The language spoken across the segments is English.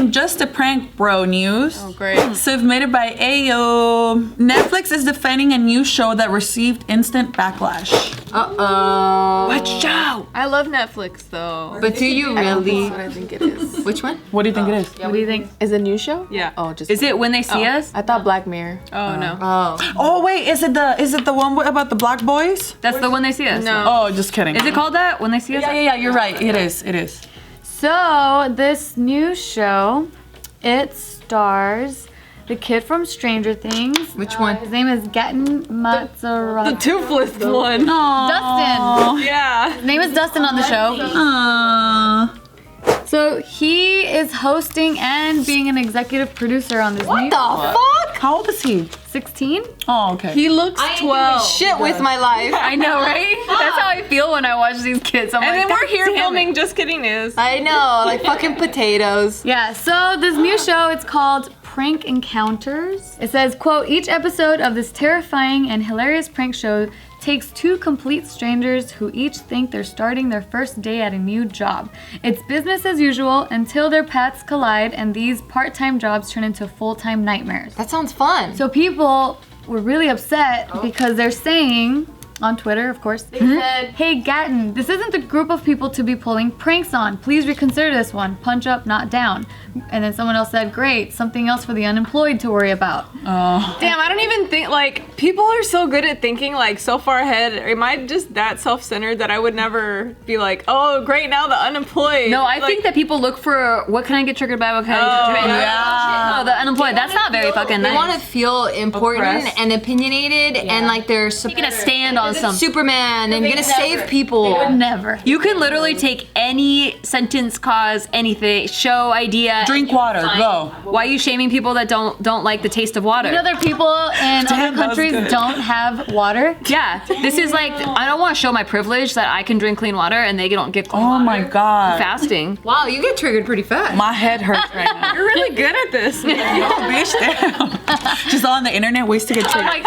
in Just a Prank Bro news. Oh, great. Submitted by Ayo. Netflix is defending a new show that received instant backlash. Uh-oh. What show? I love Netflix though. But do you really? That's what I think it is. Which one? What do you think it is? What do you think? Is it a new show? Yeah. Oh, just. Is it When They See Us? I thought Black Mirror. Oh no. Oh. Oh wait, is it the one about the black boys? That's the When They See Us. No. Oh, just kidding. Is it called that? When They See Us? Yeah, you're right. It is. So this new show, it stars the kid from Stranger Things. Which one? His name is Gaten Mazzara. The toothless one. Dustin. Yeah. His name is Dustin on the show. So he is hosting and being an executive producer on this new Fuck! How old is he? 16. Oh, okay. He looks 12. Shit with my life. I know, right? That's how I feel when I watch these kids. I'm And like, then we're "God here damn it." filming Just Kidding News. I know, like fucking potatoes. Yeah, so this new show, it's called Prank Encounters. It says, quote, each episode of this terrifying and hilarious prank show takes two complete strangers who each think they're starting their first day at a new job. It's business as usual until their paths collide and these part-time jobs turn into full-time nightmares. That sounds fun. So people were really upset because they're saying, on Twitter, of course, they said, hey Gatton, this isn't the group of people to be pulling pranks on. Please reconsider this one. Punch up, not down. And then someone else said, great, something else for the unemployed to worry about. Damn, I don't even think, like, people are so good at thinking, like, so far ahead. Am I just that self-centered that I would never be like, oh, great, now the unemployed? No, I think that people look for what can I get triggered by, what can I get triggered by. yeah. No, the unemployed, that's not very fucking They nice. want to feel important Oppressed. and opinionated and like they're Taking a stand on something. Superman and gonna save people. Never. You can literally take any sentence, cause, anything, show, idea. Drink water. Go. Why are you shaming people that don't like the taste of water? You know, there are people in Damn, other that was countries good. don't have water. Yeah, this is like, I don't want to show my privilege that I can drink clean water and they don't get clean Oh water. my god. Fasting. Wow, you get triggered pretty fast. My head hurts right now. You're really good at this. Yo, bitch, damn. Just on the internet, ways to get triggered. Like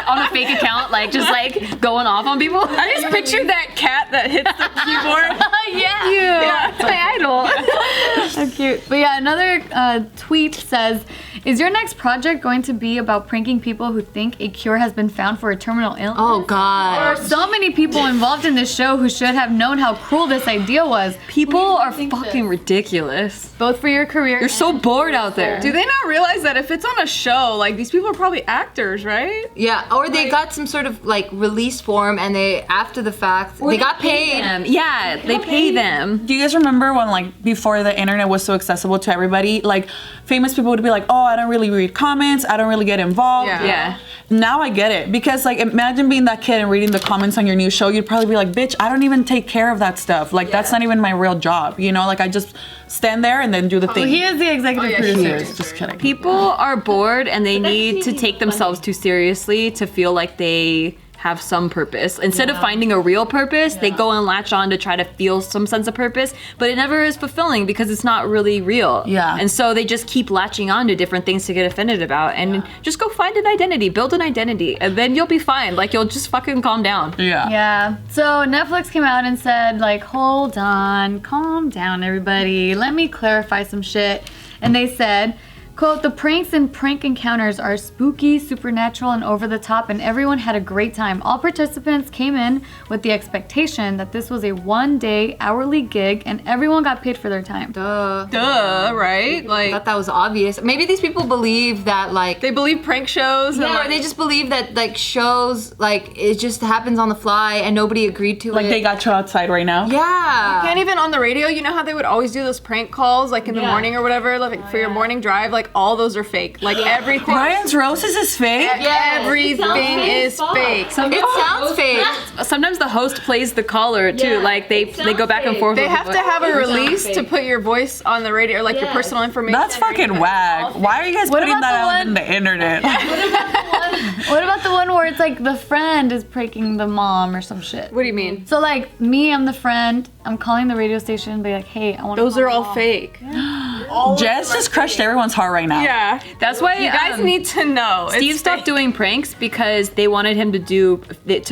on a fake account, like just like going off on people. I just pictured that cat that hits the keyboard. Yeah. That's my idol. So cute. But yeah, another tweet says, is your next project going to be about pranking people who think a cure has been found for a terminal illness? Oh god. There are so many people involved in this show who should have known how cruel this idea was. People are fucking ridiculous. Both for your career. You're so bored out there. Do they not realize that if it's on a show, like, these people are probably actors, right? Yeah, or they got some sort of like release form and they after the fact they got paid. Yeah, they pay them. Do you guys remember when, like, before the internet was so accessible to everybody, like, famous people would be like, oh, I don't really read comments, I don't really get involved. Yeah. Now I get it, because, like, imagine being that kid and reading the comments on your new show, you'd probably be like, bitch, I don't even take care of that stuff. Like, that's not even my real job, you know? Like, I just stand there and then do the thing. He is the executive producer. Just kidding. People are bored and they need to take themselves too seriously to feel like they have some purpose. Instead of finding a real purpose, they go and latch on to try to feel some sense of purpose, but it never is fulfilling because it's not really real. Yeah. And so they just keep latching on to different things to get offended about and just go find an identity, build an identity, and then you'll be fine. Like, you'll just fucking calm down. Yeah. So Netflix came out and said, like, hold on, calm down, everybody. Let me clarify some shit. And they said, quote, the pranks and prank encounters are spooky, supernatural, and over the top, and everyone had a great time. All participants came in with the expectation that this was a one-day hourly gig, and everyone got paid for their time. Duh, right? I Like, thought that was obvious. Maybe these people believe that like they believe prank shows. And, yeah, or like, they just believe that like shows like it just happens on the fly and nobody agreed to Like, it. they got you outside right now? yeah. And even on the radio, you know how they would always do those prank calls, like in the morning or whatever, like for your morning drive, like all those are fake. Like everything. Ryan's roses is fake? Everything is fake. It sounds fake. Sometimes the host plays the caller too. Like they go back and forth. They with have the to have a release to put your voice on the radio, or like your personal information. That's fucking whack. Why are you guys putting about that the out one- in the internet? What about the one where it's like the friend is pranking the mom or some shit? What do you mean? So like me, I'm the friend. I'm calling the radio station and be like, hey, I want to Those are all fake. Jess just crushed everyone's heart right now. Yeah. That's why You guys need to know. Steve stopped doing pranks because they wanted him to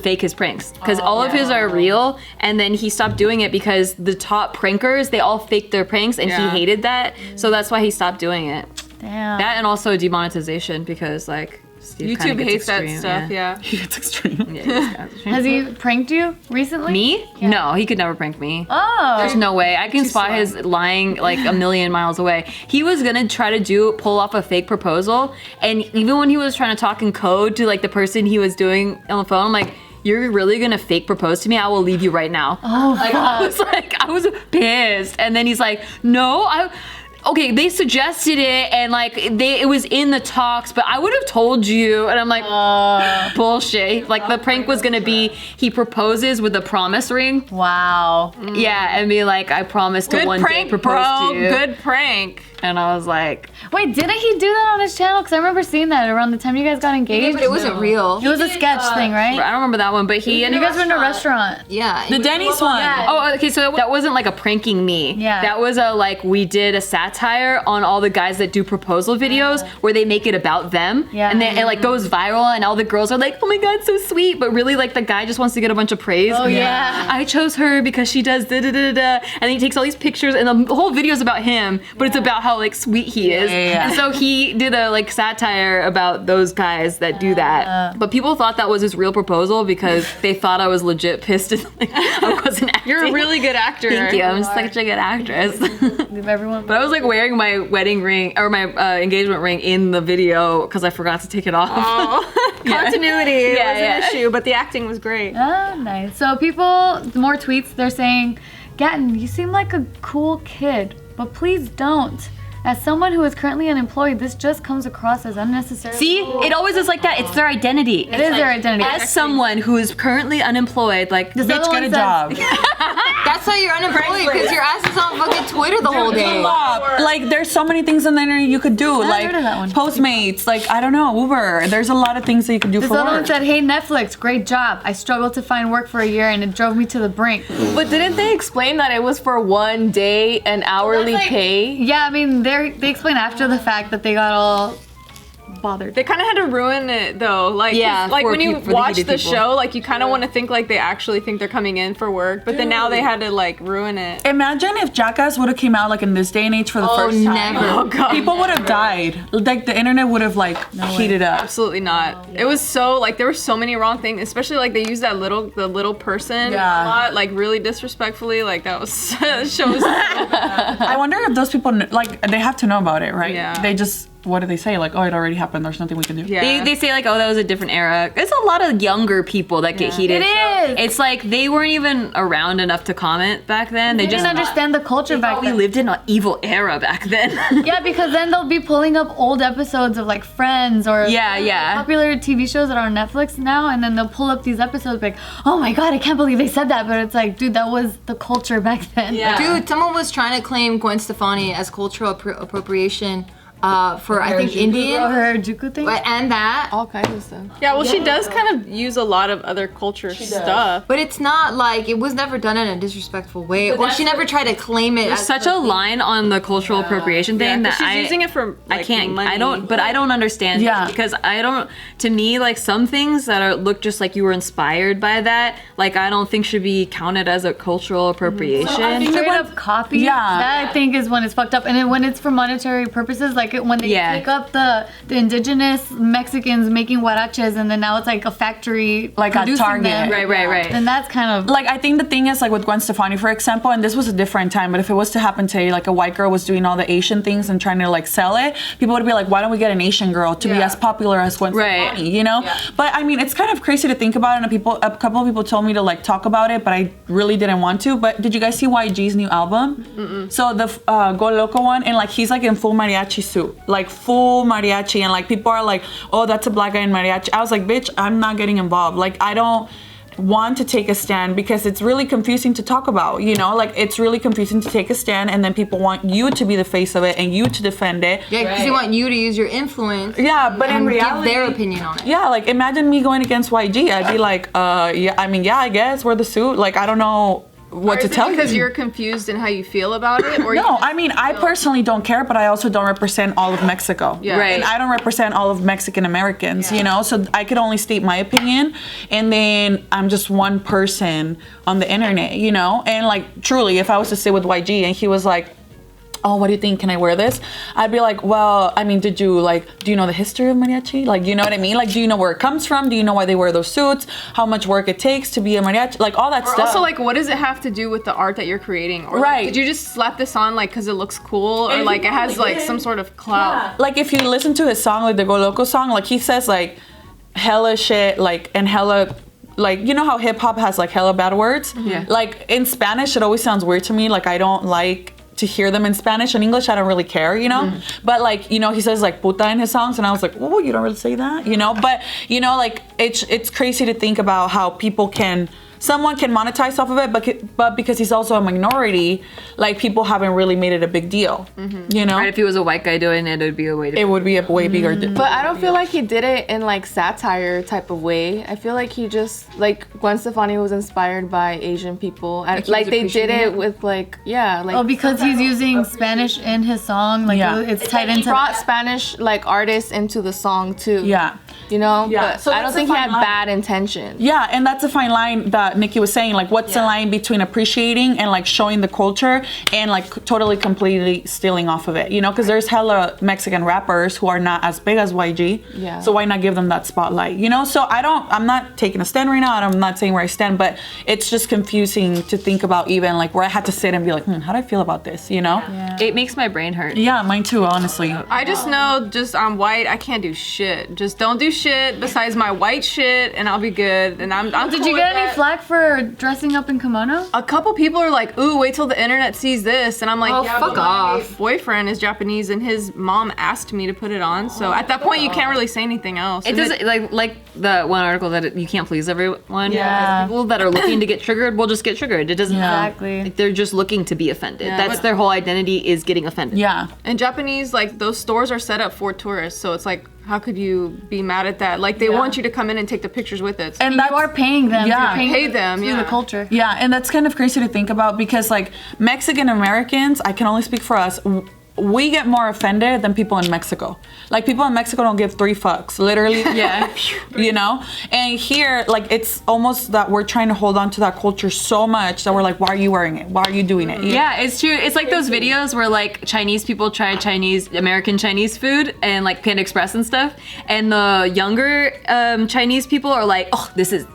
fake his pranks. Because all of his are real, and then he stopped doing it because the top prankers, they all faked their pranks, and he hated that. So that's why he stopped doing it. Damn. That and also demonetization because like Steve YouTube kinda hates gets extreme, that stuff, yeah. It's extreme. Yeah, Has he pranked you recently? Me? Yeah. No, he could never prank me. Oh. There's no way. I can spot his lying like a million miles away. He was gonna try to pull off a fake proposal, and even when he was trying to talk in code to like the person he was doing on the phone, I'm like, you're really gonna fake propose to me? I will leave you right now. Oh, Like, I was pissed. And then he's like, no, okay, they suggested it and like it was in the talks, but I would have told you. And I'm like, bullshit. Like the prank was gonna be he proposes with a promise ring. Wow. Yeah, and be like, I promise to Good one prank, day propose bro. to you. Good prank. And I was like, Wait, didn't he do that on his channel? Because I remember seeing that around the time you guys got Yeah, engaged. but it wasn't real. It was a sketch thing, right? I don't remember that one, but he and You guys were in a restaurant. Yeah. The Denny's one. Oh, okay, so that wasn't like a pranking me. Yeah. That was a like we did a satire on all the guys that do proposal videos where they make it about them. Yeah. And then it like goes viral and all the girls are like, oh my god, so sweet. But really like the guy just wants to get a bunch of praise. Oh, yeah. I chose her because she does da da da da. And then he takes all these pictures and the whole video is about him, but it's about how like sweet he is. Yeah. And so he did a like satire about those guys that do that. But people thought that was his real proposal because they thought I was legit pissed and like I wasn't acting. You're a really good actor. Thank you. I'm such a good actress. Leave everyone. But I was like wearing my wedding ring or my engagement ring in the video because I forgot to take it off. Oh, continuity was Yeah. an issue, but the acting was great. Oh, nice. So people, more tweets, they're saying, Gatton, you seem like a cool kid, but please don't. As someone who is currently unemployed, this just comes across as unnecessary. See, it always is like that. It's their identity. It is their identity. As someone who is currently unemployed, like This Bitch, other get one a says- job. That's why you're unemployed, because your ass is on fucking Twitter the whole day. Like there's so many things on the internet you could do. I Like heard of that one. Postmates, like I don't know, Uber. There's a lot of things that you can do This for other one work. said, hey, Netflix, great job. I struggled to find work for a year and it drove me to the brink. But didn't they explain that it was for 1 day and hourly That's like- pay? Yeah, I mean, they explain after the fact that they got all bothered. They kind of had to ruin it though. Like, 'cause, Yeah, like for when you for the watch heated the people. show, like you kind of want to think like they actually think they're coming in for work, but then now they had to like ruin it. Imagine if Jackass would have came out like in this day and age for the first time. Never. Oh god. People would have died. Like the internet would have like heated up. Absolutely not. It was so like there were so many wrong things, especially like they used the little person Yeah. a lot, like really disrespectfully. Like that was shows. I wonder if those people like they have to know about it, right? Yeah. They just what do they say? Like, oh, it already happened. There's nothing we can do. Yeah. They say like, oh, that was a different era. It's a lot of younger people that get heated. It is. It's like they weren't even around enough to comment back then. They didn't understand the culture back We then. lived in an evil era back then. Yeah, because then they'll be pulling up old episodes of like Friends or Yeah. popular TV shows that are on Netflix now, and then they'll pull up these episodes like, oh my god, I can't believe they said that. But it's like, dude, that was the culture back then. Yeah. Dude, someone was trying to claim Gwen Stefani as cultural appropriation for, I think, Or Indian. her Juku thing. And that. All kinds of stuff. Yeah, well, she does kind of use a lot of other culture stuff. But it's not like, it was never done in a disrespectful way. Or she never tried to claim it. There's as such a line on the cultural appropriation thing that she's using it for like, I can't. money. I don't understand. Yeah. It because I don't. To me, like some things that look just like you were inspired by that, like I don't think should be counted as a cultural appropriation. Straight up copy. Yeah. That I think is when it's fucked up. And then when it's for monetary purposes, like when they pick up the indigenous Mexicans making huaraches, and then now it's like a factory Like at producing Target. them. Right. Then that's kind of Like I think the thing is like with Gwen Stefani, for example, and this was a different time, but if it was to happen today, like a white girl was doing all the Asian things and trying to like sell it, people would be like, why don't we get an Asian girl to be as popular as Gwen Stefani, you know? But I mean, it's kind of crazy to think about, and a couple of people told me to like talk about it, but I really didn't want to. But did you guys see YG's new album? So the Go Loco one, and like he's like in full mariachi suit, like full mariachi, and like people are like, oh, that's a black guy in mariachi. I was like, bitch, I'm not getting involved. Like I don't want to take a stand because it's really confusing to talk about, you know? Like it's really confusing to take a stand, and then people want you to be the face of it and you to defend it. Yeah, because they want you to use your influence. Yeah, but in and reality, give their opinion on it. yeah, like imagine me going against YG. I'd be like, yeah, I mean, yeah, I guess wear the suit. Like I don't know what to tell you. Because you're confused in how you feel about it? Or No, I mean, I personally don't care, but I also don't represent all of Mexico. Yeah. Right. And I don't represent all of Mexican Americans, you know? So I could only state my opinion, and then I'm just one person on the internet, you know? And like, truly, if I was to sit with YG and he was like, oh, what do you think? Can I wear this? I'd be like, well, I mean, do you know the history of mariachi? Like, you know what I mean? Like, do you know where it comes from? Do you know why they wear those suits? How much work it takes to be a mariachi? Like, all that Or stuff. also, like, what does it have to do with the art that you're creating? Or, Right. like, did you just slap this on, like, because it looks cool? Or, like, it has, like, some sort of clout? Like, if you listen to his song, like the Go Loco song, like, he says, like, hella shit, like, and hella... Like, you know how hip hop has like hella bad words? Yeah. Like in Spanish, it always sounds weird to me. Like, I don't like to hear them in Spanish. In English, I don't really care, you know? But like, you know, he says like puta in his songs, and I was like, oh, you don't really say that, you know? But, you know, like, it's crazy to think about how someone can monetize off of it, but because he's also a minority, like, people haven't really made it a big deal, you know? Right, if he was a white guy doing it, it would be a way to. It would be a way bigger deal. But I don't feel like he did it in like satire type of way. I feel like he just like Gwen Stefani was inspired by Asian people, and like they did it with like like because he's using Spanish in his song, like Yeah. it's tied into brought Spanish like artists into the song too. Yeah. You know, Yeah. but So I don't that's a think he fine had line. bad intention. Yeah, and that's a fine line that Nikki was saying. Like, what's the line between appreciating and like showing the culture and like totally completely stealing off of it? You know, because there's hella Mexican rappers who are not as big as YG. Yeah. So why not give them that spotlight? You know, so I'm not taking a stand right now, and I'm not saying where I stand, but it's just confusing to think about, even like where I had to sit and be like, how do I feel about this? You know? It makes my brain hurt. Yeah, mine too, honestly. I just know, I'm white, I can't do shit. Just don't do shit besides my white shit, and I'll be good. And I'm Did cool you with get any that. flack for dressing up in kimono? A couple people are like, ooh, wait till the internet sees this. And I'm like, Oh, yeah, fuck but my off. boyfriend is Japanese and his mom asked me to put it on. So at that point, you can't really say anything else. It And doesn't like the one article that you can't please everyone. Yeah. People that are looking to get triggered will just get triggered. It doesn't. Exactly. Like, they're just looking to be offended. Yeah, That's but- their whole identity, is getting offended. Yeah. And Japanese, like, those stores are set up for tourists. So it's like, how could you be mad at that? Like, they want you to come in and take the pictures with it. And You are paying them. Yeah. You're paying Pay them, through yeah. the culture. Yeah, and that's kind of crazy to think about, because like Mexican Americans, I can only speak for us, we get more offended than people in Mexico. Like, people in Mexico don't give 3 fucks, literally. Yeah. You know? And here, like, it's almost that we're trying to hold on to that culture so much that we're like, why are you wearing it? Why are you doing it? Yeah, it's true. It's like those videos where like Chinese people try American Chinese food and like Panda Express and stuff, and the younger Chinese people are like, oh, this is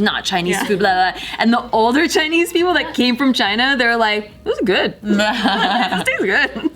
not Chinese food, blah, blah. And the older Chinese people that came from China, they're like, this is good. This tastes good.